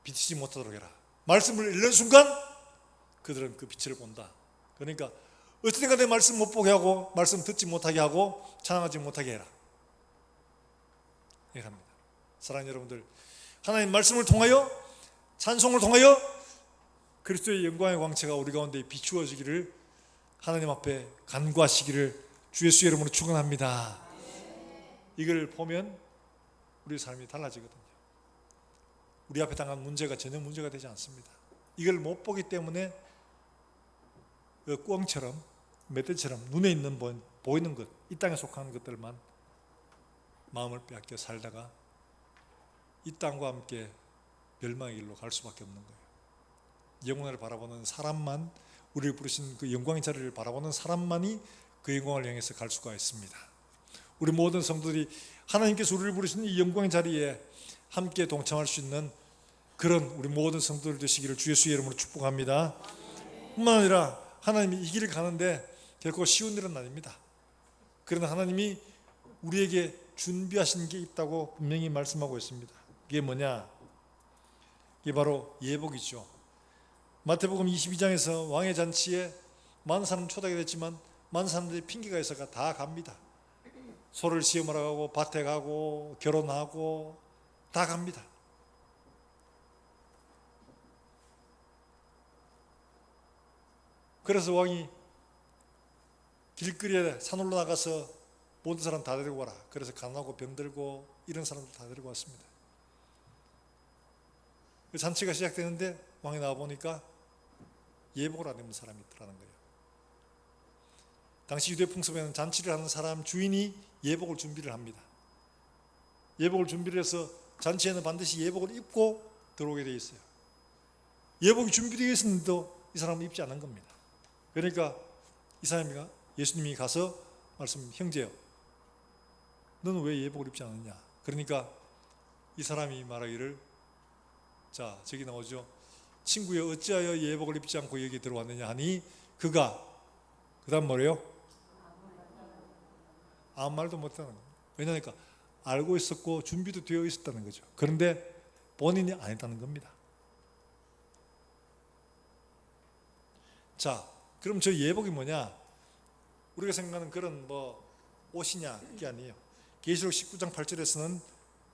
비치지 못하도록 해라. 말씀을 읽는 순간 그들은 그 빛을 본다. 그러니까 어쨌든 간에 말씀 못 보게 하고 말씀 듣지 못하게 하고 찬양하지 못하게 해라. 이렇게 합니다. 사랑하는 여러분들, 하나님 말씀을 통하여 찬송을 통하여 그리스도의 영광의 광채가 우리 가운데 비추어지기를 하나님 앞에 간구하시기를 주 예수의 이름으로 축원합니다. 이걸 보면 우리 삶이 달라지거든요. 우리 앞에 당한 문제가 전혀 문제가 되지 않습니다. 이걸 못 보기 때문에 그 꿩처럼 멧돼지처럼 눈에 있는 보이는 것, 이 땅에 속한 것들만 마음을 빼앗겨 살다가 이 땅과 함께 멸망의 길로 갈 수밖에 없는 거예요. 영광을 바라보는 사람만, 우리를 부르신 그 영광의 자리를 바라보는 사람만이 그 영광을 향해서 갈 수가 있습니다. 우리 모든 성도들이 하나님께서 우리를 부르신 이 영광의 자리에 함께 동참할 수 있는 그런 우리 모든 성도들 되시기를 주 예수의 이름으로 축복합니다. 뿐만 아니라 하나님이 이 길을 가는데 결코 쉬운 일은 아닙니다. 그러나 하나님이 우리에게 준비하신 게 있다고 분명히 말씀하고 있습니다. 이게 뭐냐? 이게 바로 예복이죠. 마태복음 22장에서 왕의 잔치에 많은 사람 초대하게 됐지만 많은 사람들이 핑계가 있어가 다 갑니다. 소를 시험하러 가고 밭에 가고 결혼하고 다 갑니다. 그래서 왕이 길거리에 산으로 나가서 모든 사람 다 데리고 와라. 그래서 가난하고 병들고 이런 사람들 다 데리고 왔습니다. 잔치가 시작되는데 왕이 나와보니까 예복을 안 입은 사람이 있더라는 거예요. 당시 유대 풍습에는 잔치를 하는 사람 주인이 예복을 준비를 합니다. 예복을 준비를 해서 잔치에는 반드시 예복을 입고 들어오게 되어 있어요. 예복이 준비되어 있었는데도 이 사람은 입지 않은 겁니다. 그러니까 이 사람이 예수님이 가서 형제요, 너는 왜 예복을 입지 않았냐? 그러니까 이 사람이 말하기를, 자, 저기 나오죠. 친구여, 어찌하여 예복을 입지 않고 여기 들어왔느냐 하니 그가 그 다음 뭐래요? 아무 말도 못하는 거예요. 왜냐니까 알고 있었고 준비도 되어 있었다는 거죠. 그런데 본인이 안 했다는 겁니다. 자, 그럼 저 예복이 뭐냐? 우리가 생각하는 그런 옷이냐? 그게 아니에요. 계시록 19장 8절에서는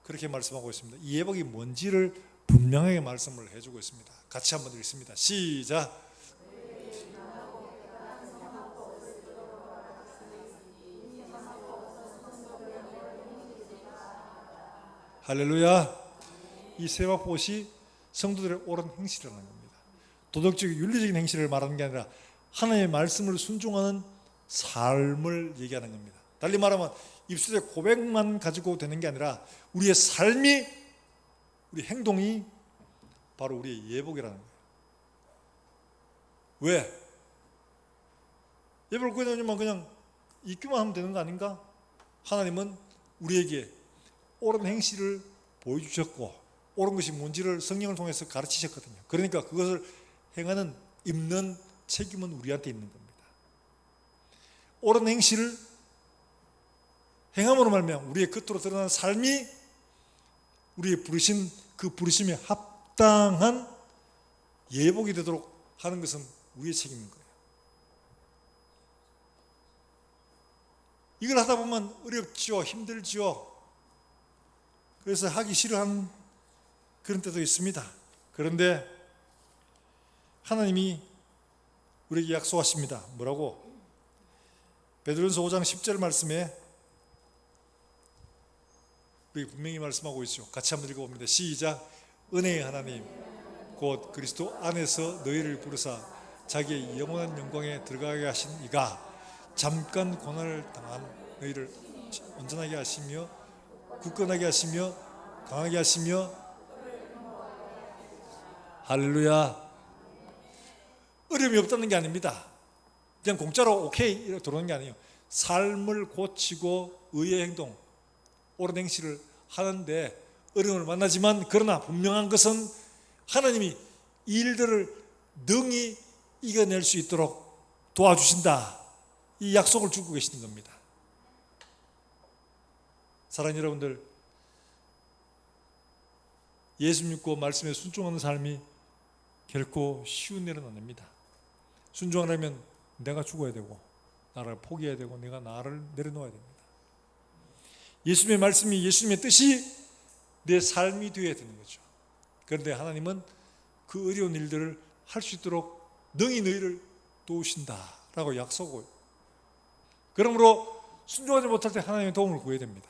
그렇게 말씀하고 있습니다. 이 예복이 뭔지를 분명하게 말씀을 해주고 있습니다. 같이 한번 읽습니다. 시작. 할렐루야. 이 세마포옷이 성도들의 옳은 행실이라는 겁니다. 도덕적인 윤리적인 행실을 말하는 게 아니라 하나님의 말씀을 순종하는 삶을 얘기하는 겁니다. 달리 말하면 입술의 고백만 가지고 되는 게 아니라 우리의 삶이, 우리 행동이 바로 우리의 예복이라는 거예요. 왜? 예복을 구해내면 그냥 입기만 하면 되는 거 아닌가? 하나님은 우리에게 옳은 행실을 보여주셨고 옳은 것이 뭔지를 성령을 통해서 가르치셨거든요. 그러니까 그것을 행하는, 입는 책임은 우리한테 있는 겁니다. 옳은 행실을 행함으로 말미암아 우리의 겉으로 드러나는 삶이 우리의 부르신 그 부르심에 합당한 예복이 되도록 하는 것은 우리의 책임인 거예요. 이걸 하다 보면 어렵지요, 힘들지요. 그래서 하기 싫어하는 그런 때도 있습니다. 그런데 하나님이 우리에게 약속하십니다. 뭐라고? 베드로전서 5장 10절 말씀에 우리 분명히 말씀하고 있죠. 같이 한번 읽어봅니다. 시작. 은혜의 하나님 곧 그리스도 안에서 너희를 부르사 자기의 영원한 영광에 들어가게 하신 이가 잠깐 고난을 당한 너희를 온전하게 하시며 굳건하게 하시며 강하게 하시며, 할렐루야. 어려움이 없다는 게 아닙니다. 그냥 공짜로 오케이 이렇게 들어오는 게 아니에요. 삶을 고치고 의의 행동, 옳은 행실을 하는데 어려움을 만나지만, 그러나 분명한 것은 하나님이 이 일들을 능히 이겨낼 수 있도록 도와주신다, 이 약속을 주고 계시는 겁니다. 사랑하는 여러분들, 예수 믿고 말씀에 순종하는 삶이 결코 쉬운 일은 아닙니다. 순종하려면 내가 죽어야 되고 나를 포기해야 되고 내가 나를 내려놓아야 됩니다. 예수님의 말씀이, 예수님의 뜻이 내 삶이 되어야 되는 거죠. 그런데 하나님은 그 어려운 일들을 할 수 있도록 능히 너희를 도우신다라고 약속을. 그러므로 순종하지 못할 때 하나님의 도움을 구해야 됩니다.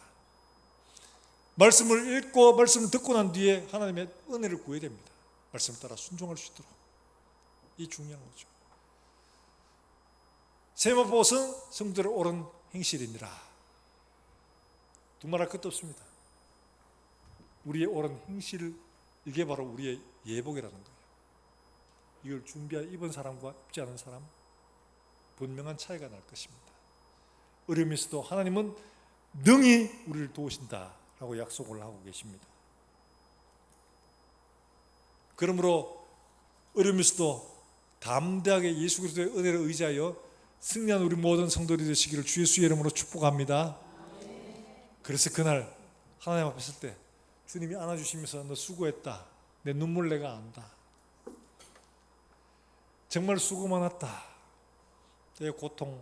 말씀을 읽고 말씀을 듣고 난 뒤에 하나님의 은혜를 구해야 됩니다. 말씀을 따라 순종할 수 있도록. 이 중요한 거죠. 세마포옷은 성도들의 옳은 행실이니라. 두말할 것도 없습니다. 우리의 옳은 행실, 이게 바로 우리의 예복이라는 거예요. 이걸 입은 사람과 입지 않은 사람, 분명한 차이가 날 것입니다. 어려움이 있어도 하나님은 능히 우리를 도우신다라고 약속을 하고 계십니다. 그러므로 어려움이 있어도 담대하게 예수 그리스도의 은혜를 의지하여 승리한 우리 모든 성도들이 되시기를 주 예수의 이름으로 축복합니다. 그래서 그날 하나님 앞에 설 때 주님이 안아주시면서 너 수고했다, 내 눈물 내가 안다, 정말 수고 많았다, 내 고통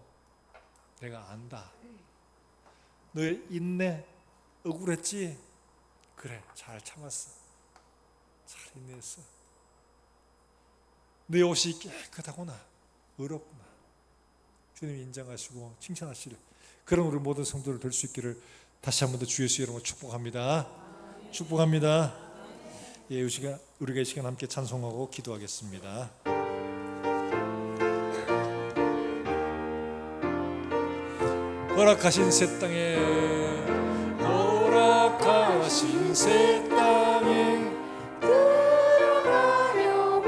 내가 안다. 너의 인내 억울했지? 그래, 잘 참았어. 잘 인내했어. 내 옷이 깨끗하구나, 의롭구나. 주님이 인정하시고 칭찬하시려 그런 우리 모든 성도들 될 수 있기를 다시 한 번 더 주 예수 이름으로 축복합니다. 축복합니다. 예, 우리가 이 시간 함께 찬송하고 기도하겠습니다. 허락하신 새 땅에, 허락하신 새 땅에 들어가려면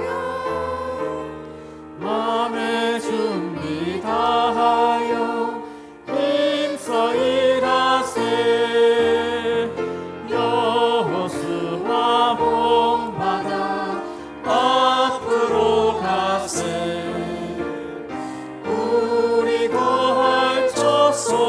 마음의 준비 다하여 힘써 일하세. 여호수아 본받아 앞으로 가세. 우리 걸쳐서는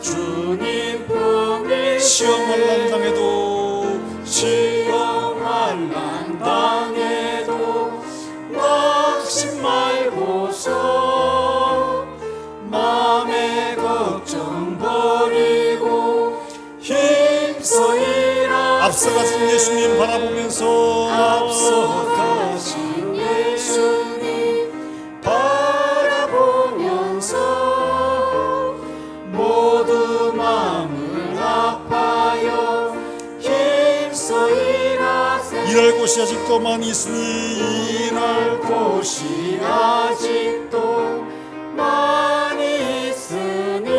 주님 품에 시험을 난 당해도, 시험을 난 당해도 낙심 말고서 마음의 걱정 버리고 힘써 일하세. 앞서가신 예수님 바라보면서, 앞서가신 예수님 바라보면서 모두 마음을 아파요 힘써 일하세. 일할 곳이 아직도 많이 있으니, 일할 곳이 아직도 많이 있으니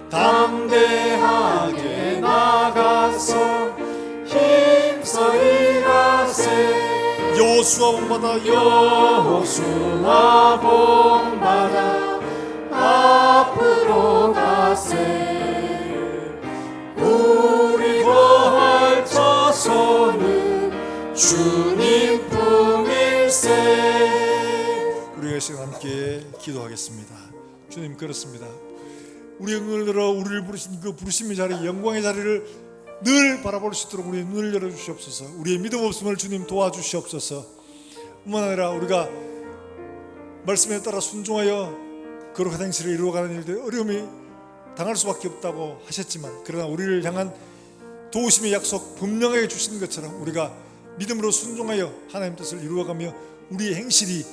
담대하게 나가서 힘써 일하세. 여호수아 본받아, 여호수아 본받아 앞으로 가세. 우리 걸쳐서는 주님 품일세. 우리가 이 시간 함께 기도하겠습니다. 주님, 그렇습니다. 우리의 눈을 들어 우리를 부르신 그 부르심의 자리, 영광의 자리를 늘 바라볼 수 있도록 우리의 눈을 열어주시옵소서. 우리의 믿음 없음을 주님 도와주시옵소서. 뿐만 아니라 우리가 말씀에 따라 순종하여 거룩한 행실을 이루어가는 일들 어려움이 당할 수밖에 없다고 하셨지만, 그러나 우리를 향한 도우심의 약속 분명하게 주신 것처럼 우리가 믿음으로 순종하여 하나님 뜻을 이루어가며 우리의 행실이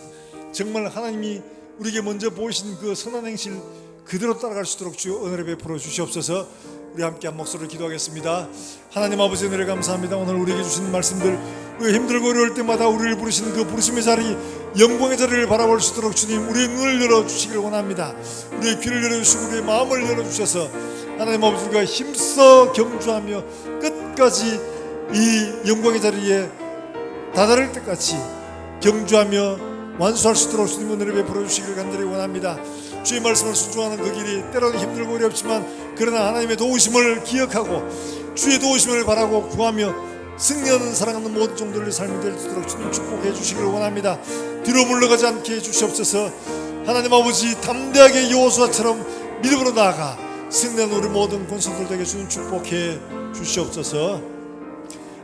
정말 하나님이 우리에게 먼저 보이신 그 선한 행실 그대로 따라갈 수 있도록 주여 은혜를 베풀어 주시옵소서. 우리 함께 한 목소리로 기도하겠습니다. 하나님 아버지, 은혜를 감사합니다. 오늘 우리에게 주신 말씀들, 우리가 힘들고 어려울 때마다 우리를 부르시는 그 부르심의 자리, 영광의 자리를 바라볼 수 있도록 주님 우리의 눈을 열어주시길 원합니다. 우리의 귀를 열어주시고 우리의 마음을 열어주셔서 하나님 아버지, 우리가 힘써 경주하며 끝까지 이 영광의 자리에 다다를 때까지 경주하며 완수할 수 있도록 주님 은혜를 베풀어 주시길 간절히 원합니다. 주의 말씀을 순종하는 그 길이 때로는 힘들고 어렵지만, 그러나 하나님의 도우심을 기억하고 주의 도우심을 바라고 구하며 승리하는 사랑하는 모든 종들의 삶이 될 수 있도록 주님 축복해 주시길 원합니다. 뒤로 물러가지 않게 해주시옵소서. 하나님 아버지, 담대하게 여호수아처럼 믿음으로 나아가 승리하는 우리 모든 권속들에게 주님 축복해 주시옵소서.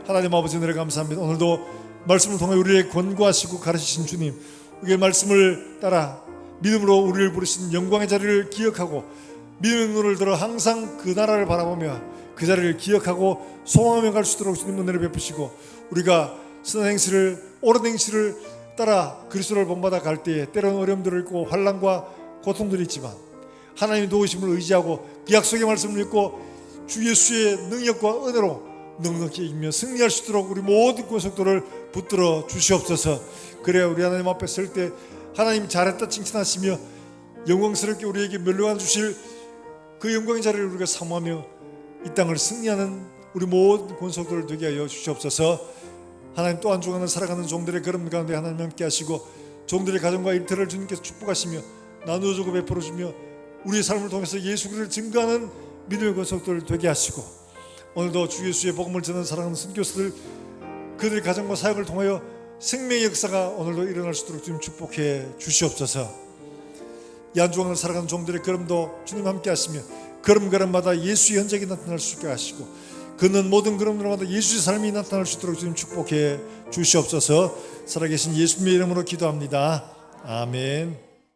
하나님 아버지, 은혜를 감사합니다. 오늘도 말씀을 통해 우리를 권고하시고 가르치신 주님, 우리의 말씀을 따라 믿음으로 우리를 부르신 영광의 자리를 기억하고 믿음의 눈을 들어 항상 그 나라를 바라보며 그 자리를 기억하고 소망하며 갈 수 있도록 주님 은혜를 베푸시고, 우리가 선한 행실을, 옳은 행실을 따라 그리스도를 본받아 갈 때에 때로는 어려움들을 있고 환난과 고통들이 있지만 하나님의 도우심을 의지하고 그 약속의 말씀을 믿고 주 예수의 능력과 은혜로 넉넉히 이기며 승리할 수 있도록 우리 모든 권속도를 붙들어 주시옵소서. 그래야 우리 하나님 앞에 설 때 하나님 잘했다 칭찬하시며 영광스럽게 우리에게 멸류관 주실 그 영광의 자리를 우리가 사모하며 이 땅을 승리하는 우리 모든 권속도를 되게 하여 주시옵소서. 하나님, 또 한 주간을 살아가는 종들의 걸음 가운데 하나님 함께 하시고 종들의 가정과 일터를 주님께서 축복하시며 나누어주고 베풀어주며 우리의 삶을 통해서 예수 그리스도를 증거하는 믿음의 권속도를 되게 하시고, 오늘도 주 예수의 복음을 전하는 사랑하는 선교사들, 그들의 가정과 사역을 통하여 생명의 역사가 오늘도 일어날 수 있도록 주님 축복해 주시옵소서. 이 한 주간을 살아가는 종들의 걸음도 주님 함께 하시며 걸음걸음마다 예수의 흔적이 나타날 수 있게 하시고 걷는 모든 걸음들마다 예수의 삶이 나타날 수 있도록 주님 축복해 주시옵소서. 살아계신 예수님의 이름으로 기도합니다. 아멘.